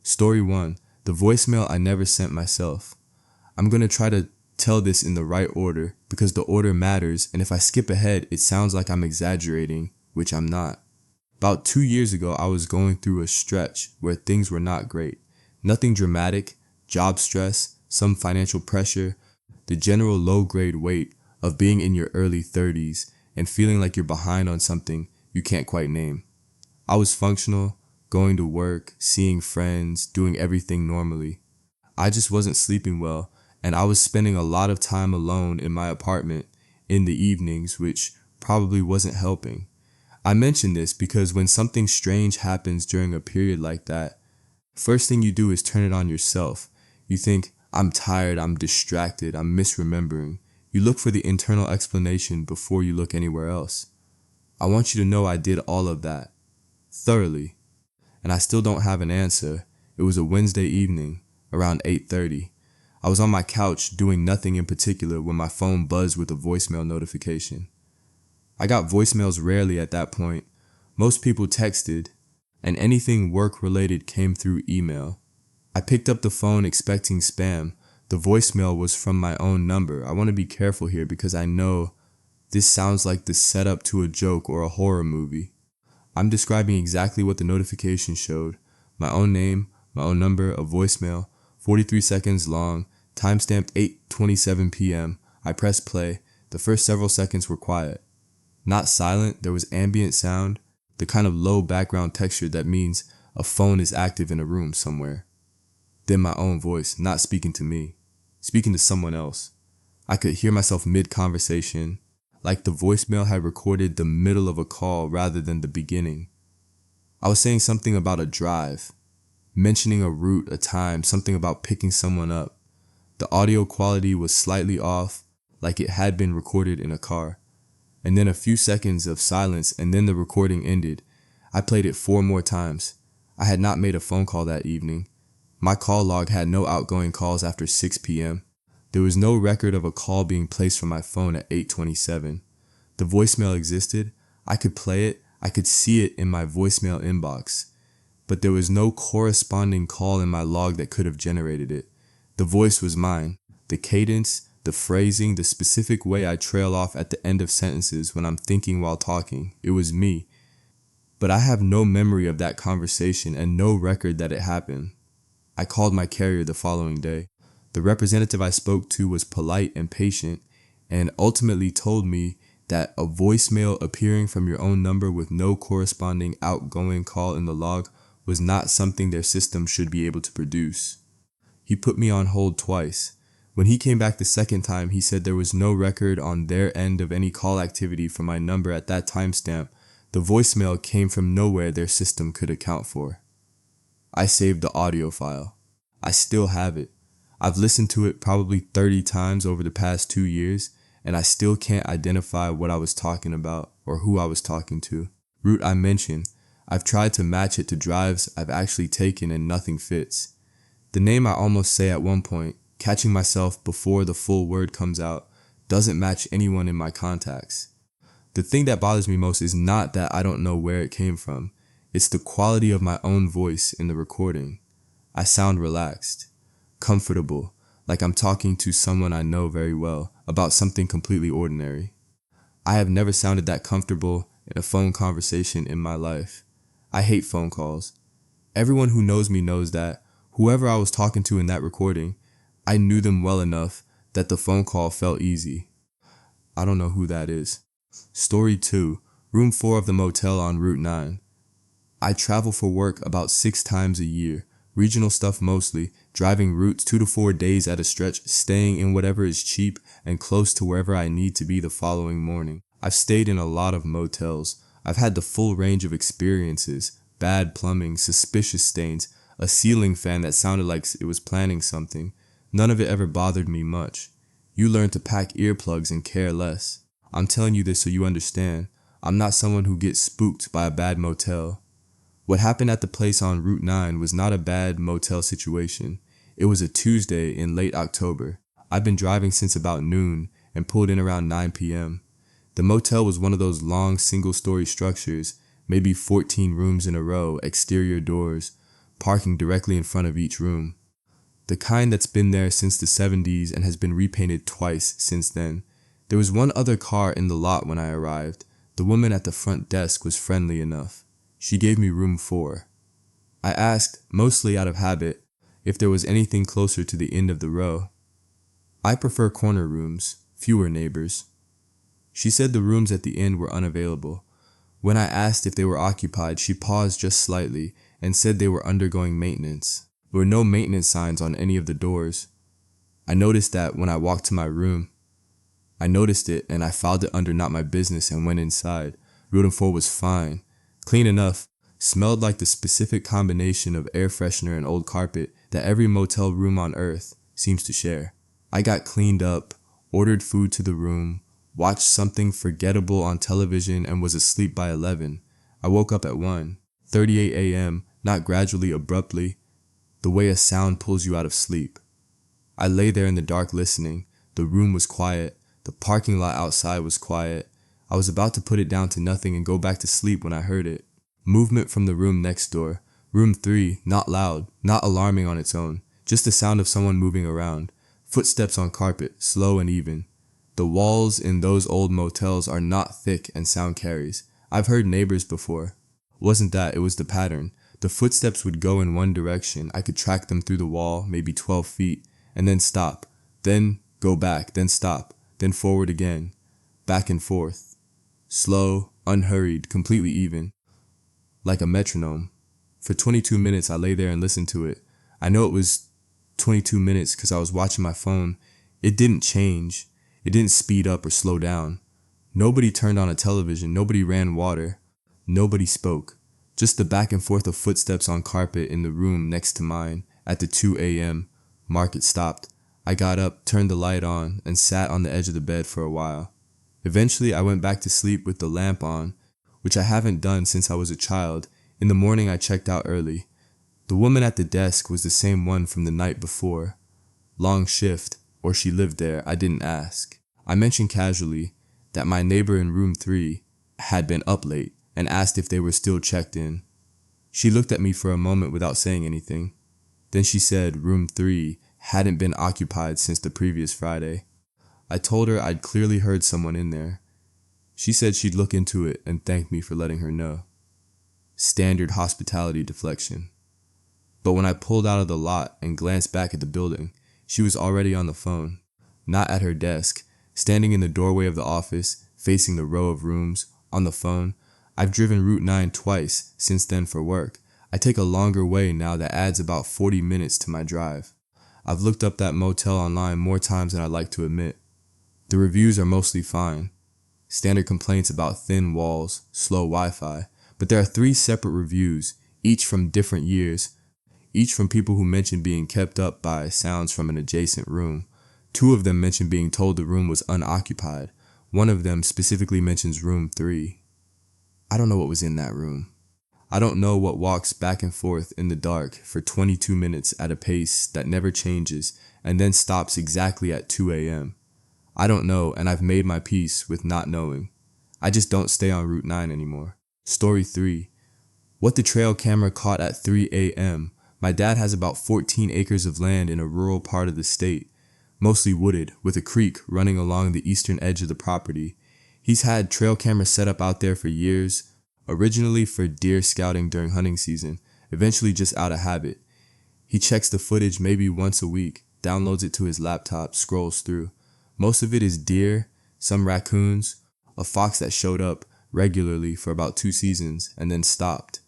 Story 1. The voicemail I never sent myself. I'm going to try to tell this in the right order because the order matters, and if I skip ahead, it sounds like I'm exaggerating, which I'm not. About 2 years ago, I was going through a stretch where things were not great. Nothing dramatic, job stress, some financial pressure, the general low-grade weight of being in your early 30s and feeling like you're behind on something you can't quite name. I was functional, going to work, seeing friends, doing everything normally. I just wasn't sleeping well, and I was spending a lot of time alone in my apartment in the evenings, which probably wasn't helping. I mention this because when something strange happens during a period like that, first thing you do is turn it on yourself. You think, I'm tired, I'm distracted, I'm misremembering. You look for the internal explanation before you look anywhere else. I want you to know I did all of that, thoroughly, and I still don't have an answer. It was a Wednesday evening, around 8:30. I was on my couch doing nothing in particular when my phone buzzed with a voicemail notification. I got voicemails rarely at that point. Most people texted, and anything work-related came through email. I picked up the phone expecting spam. The voicemail was from my own number. I want to be careful here because I know this sounds like the setup to a joke or a horror movie. I'm describing exactly what the notification showed. My own name, my own number, a voicemail, 43 seconds long, timestamped 8:27 p.m. I pressed play. The first several seconds were quiet. Not silent, there was ambient sound, the kind of low background texture that means a phone is active in a room somewhere. Then my own voice, not speaking to me, speaking to someone else. I could hear myself mid-conversation, like the voicemail had recorded the middle of a call rather than the beginning. I was saying something about a drive, mentioning a route, a time, something about picking someone up. The audio quality was slightly off, like it had been recorded in a car. And then a few seconds of silence, and then the recording ended. I played it 4 more times. I had not made a phone call that evening. My call log had no outgoing calls after 6 p.m. There was no record of a call being placed from my phone at 8:27. The voicemail existed. I could play it. I could see it in my voicemail inbox. But there was no corresponding call in my log that could have generated it. The voice was mine. The cadence, the phrasing, the specific way I trail off at the end of sentences when I'm thinking while talking. It was me. But I have no memory of that conversation and no record that it happened. I called my carrier the following day. The representative I spoke to was polite and patient and ultimately told me that a voicemail appearing from your own number with no corresponding outgoing call in the log was not something their system should be able to produce. He put me on hold twice. When he came back the second time, he said there was no record on their end of any call activity from my number at that timestamp. The voicemail came from nowhere their system could account for. I saved the audio file. I still have it. I've listened to it probably 30 times over the past 2 years, and I still can't identify what I was talking about or who I was talking to. Route I mentioned, I've tried to match it to drives I've actually taken and nothing fits. The name I almost say at one point, catching myself before the full word comes out, doesn't match anyone in my contacts. The thing that bothers me most is not that I don't know where it came from. It's the quality of my own voice in the recording. I sound relaxed, comfortable, like I'm talking to someone I know very well about something completely ordinary. I have never sounded that comfortable in a phone conversation in my life. I hate phone calls. Everyone who knows me knows that whoever I was talking to in that recording, I knew them well enough that the phone call felt easy. I don't know who that is. Story 2, room 4 of the motel on Route 9. I travel for work about 6 times a year, regional stuff mostly, driving routes 2 to 4 days at a stretch, staying in whatever is cheap and close to wherever I need to be the following morning. I've stayed in a lot of motels. I've had the full range of experiences, bad plumbing, suspicious stains, a ceiling fan that sounded like it was planning something. None of it ever bothered me much. You learn to pack earplugs and care less. I'm telling you this so you understand. I'm not someone who gets spooked by a bad motel. What happened at the place on Route 9 was not a bad motel situation. It was a Tuesday in late October. I'd been driving since about noon and pulled in around 9 p.m. The motel was one of those long single-story structures, maybe 14 rooms in a row, exterior doors. parking directly in front of each room. The kind that's been there since the 70s and has been repainted twice since then. There was one other car in the lot when I arrived. The woman at the front desk was friendly enough. She gave me room 4. I asked, mostly out of habit, if there was anything closer to the end of the row. I prefer corner rooms, fewer neighbors. She said the rooms at the end were unavailable. When I asked if they were occupied, she paused just slightly and said they were undergoing maintenance. There were no maintenance signs on any of the doors. I noticed that when I walked to my room. I noticed it and I filed it under not my business and went inside. Room 4 was fine, clean enough, smelled like the specific combination of air freshener and old carpet that every motel room on earth seems to share. I got cleaned up, ordered food to the room, watched something forgettable on television and was asleep by 11. I woke up at 1:38 a.m., not gradually, abruptly, the way a sound pulls you out of sleep. I lay there in the dark listening. The room was quiet. The parking lot outside was quiet. I was about to put it down to nothing and go back to sleep when I heard it. Movement from the room next door. Room 3, not loud, not alarming on its own, just the sound of someone moving around. Footsteps on carpet, slow and even. The walls in those old motels are not thick and sound carries. I've heard neighbors before. Wasn't that, it was the pattern. The footsteps would go in one direction. I could track them through the wall, maybe 12 feet, and then stop. Then go back, then stop, then forward again. Back and forth. Slow, unhurried, completely even. Like a metronome. For 22 minutes I lay there and listened to it. I know it was 22 minutes because I was watching my phone. It didn't change. It didn't speed up or slow down. Nobody turned on a television. Nobody ran water. Nobody spoke. Just the back and forth of footsteps on carpet in the room next to mine at the 2 a.m. mark. It stopped. I got up, turned the light on, and sat on the edge of the bed for a while. Eventually I went back to sleep with the lamp on, which I haven't done since I was a child. In the morning I checked out early. The woman at the desk was the same one from the night before. Long shift, or she lived there, I didn't ask. I mentioned casually that my neighbor in room 3 had been up late and asked if they were still checked in. She looked at me for a moment without saying anything. Then she said room 3 hadn't been occupied since the previous Friday. I told her I'd clearly heard someone in there. She said she'd look into it and thanked me for letting her know. Standard hospitality deflection. But when I pulled out of the lot and glanced back at the building, she was already on the phone, not at her desk, standing in the doorway of the office, facing the row of rooms, on the phone. I've driven Route 9 twice since then for work. I take a longer way now that adds about 40 minutes to my drive. I've looked up that motel online more times than I'd like to admit. The reviews are mostly fine. Standard complaints about thin walls, slow Wi-Fi, but there are 3 separate reviews, each from different years, each from people who mention being kept up by sounds from an adjacent room. 2 of them mention being told the room was unoccupied. One of them specifically mentions room 3. I don't know what was in that room. I don't know what walks back and forth in the dark for 22 minutes at a pace that never changes and then stops exactly at 2 a.m. I don't know, and I've made my peace with not knowing. I just don't stay on Route 9 anymore. Story 3. What the trail camera caught at 3 a.m. My dad has about 14 acres of land in a rural part of the state, mostly wooded, with a creek running along the eastern edge of the property. He's had trail cameras set up out there for years, originally for deer scouting during hunting season, eventually just out of habit. He checks the footage maybe once a week, downloads it to his laptop, scrolls through. Most of it is deer, some raccoons, a fox that showed up regularly for about 2 seasons and then stopped.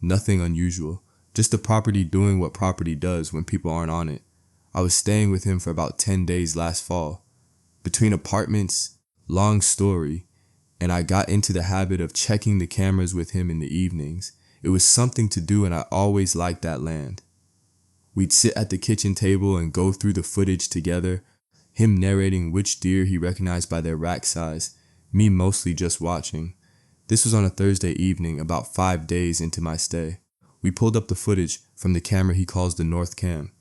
Nothing unusual, just the property doing what property does when people aren't on it. I was staying with him for about 10 days last fall. Between apartments, long story, and I got into the habit of checking the cameras with him in the evenings. It was something to do and I always liked that land. We'd sit at the kitchen table and go through the footage together, him narrating which deer he recognized by their rack size, me mostly just watching. This was on a Thursday evening, about 5 days into my stay. We pulled up the footage from the camera he calls the North Cam,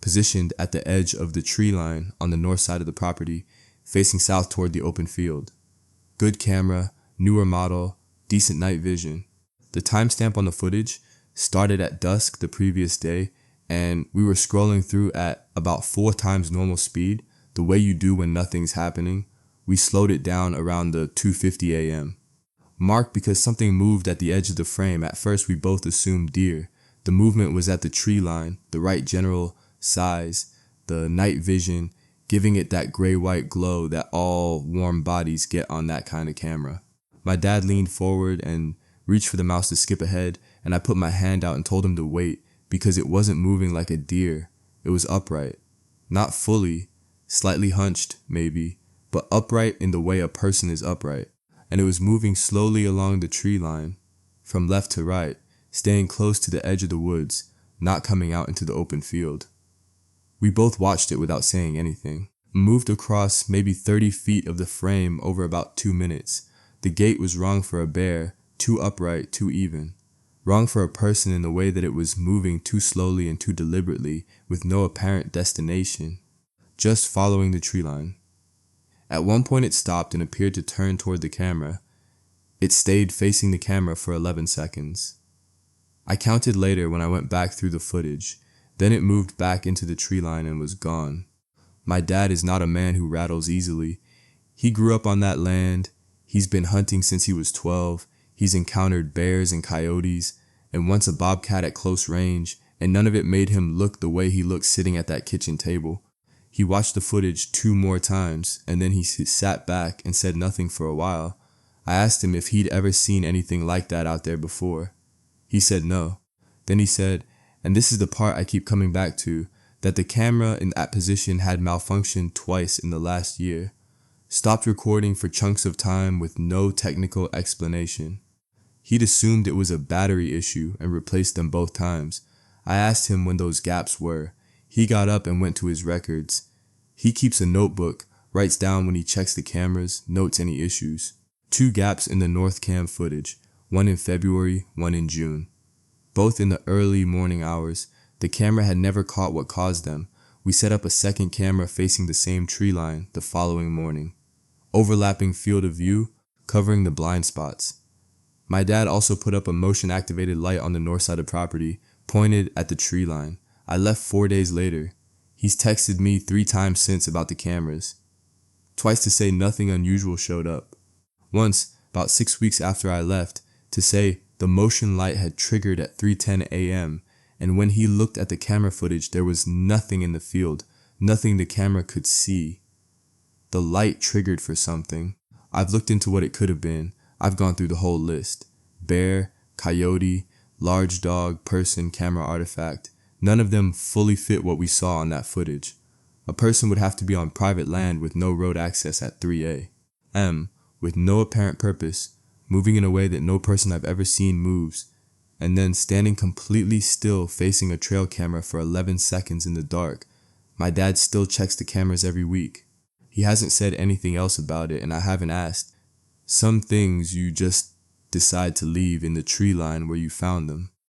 positioned at the edge of the tree line on the north side of the property, facing south toward the open field. Good camera, newer model, decent night vision. The timestamp on the footage, started at dusk the previous day, and we were scrolling through at about 4 times normal speed, the way you do when nothing's happening. We slowed it down around the 2:50 a.m. Marked because something moved at the edge of the frame. At first we both assumed deer. The movement was at the tree line, the right general size, the night vision, giving it that gray-white glow that all warm bodies get on that kind of camera. My dad leaned forward and reached for the mouse to skip ahead, and I put my hand out and told him to wait because it wasn't moving like a deer. It was upright. Not fully, slightly hunched maybe, but upright in the way a person is upright. And it was moving slowly along the tree line, from left to right, staying close to the edge of the woods, not coming out into the open field. We both watched it without saying anything. Moved across maybe 30 feet of the frame over about 2 minutes. The gait was wrong for a bear, too upright, too even. Wrong for a person in the way that it was moving too slowly and too deliberately, with no apparent destination, just following the tree line. At one point it stopped and appeared to turn toward the camera. It stayed facing the camera for 11 seconds. I counted later when I went back through the footage. Then it moved back into the tree line and was gone. My dad is not a man who rattles easily. He grew up on that land. He's been hunting since he was 12. He's encountered bears and coyotes, and once a bobcat at close range, and none of it made him look the way he looked sitting at that kitchen table. He watched the footage 2 more times, and then he sat back and said nothing for a while. I asked him if he'd ever seen anything like that out there before. He said no. Then he said, and this is the part I keep coming back to, that the camera in that position had malfunctioned twice in the last year. Stopped recording for chunks of time with no technical explanation. He'd assumed it was a battery issue and replaced them both times. I asked him when those gaps were. He got up and went to his records. He keeps a notebook, writes down when he checks the cameras, notes any issues. 2 gaps in the North Cam footage, one in February, one in June. Both in the early morning hours. The camera had never caught what caused them. We set up a second camera facing the same tree line the following morning. Overlapping field of view, covering the blind spots. My dad also put up a motion-activated light on the north side of property, pointed at the tree line. I left 4 days later. He's texted me 3 times since about the cameras. Twice to say nothing unusual showed up. Once, about 6 weeks after I left, to say the motion light had triggered at 3:10 a.m., and when he looked at the camera footage there was nothing in the field, nothing the camera could see. The light triggered for something. I've looked into what it could have been. I've gone through the whole list. Bear, coyote, large dog, person, camera artifact. None of them fully fit what we saw on that footage. A person would have to be on private land with no road access at 3 a.m., with no apparent purpose, moving in a way that no person I've ever seen moves, and then standing completely still facing a trail camera for 11 seconds in the dark. My dad still checks the cameras every week. He hasn't said anything else about it, and I haven't asked. Some things you just decide to leave in the tree line where you found them.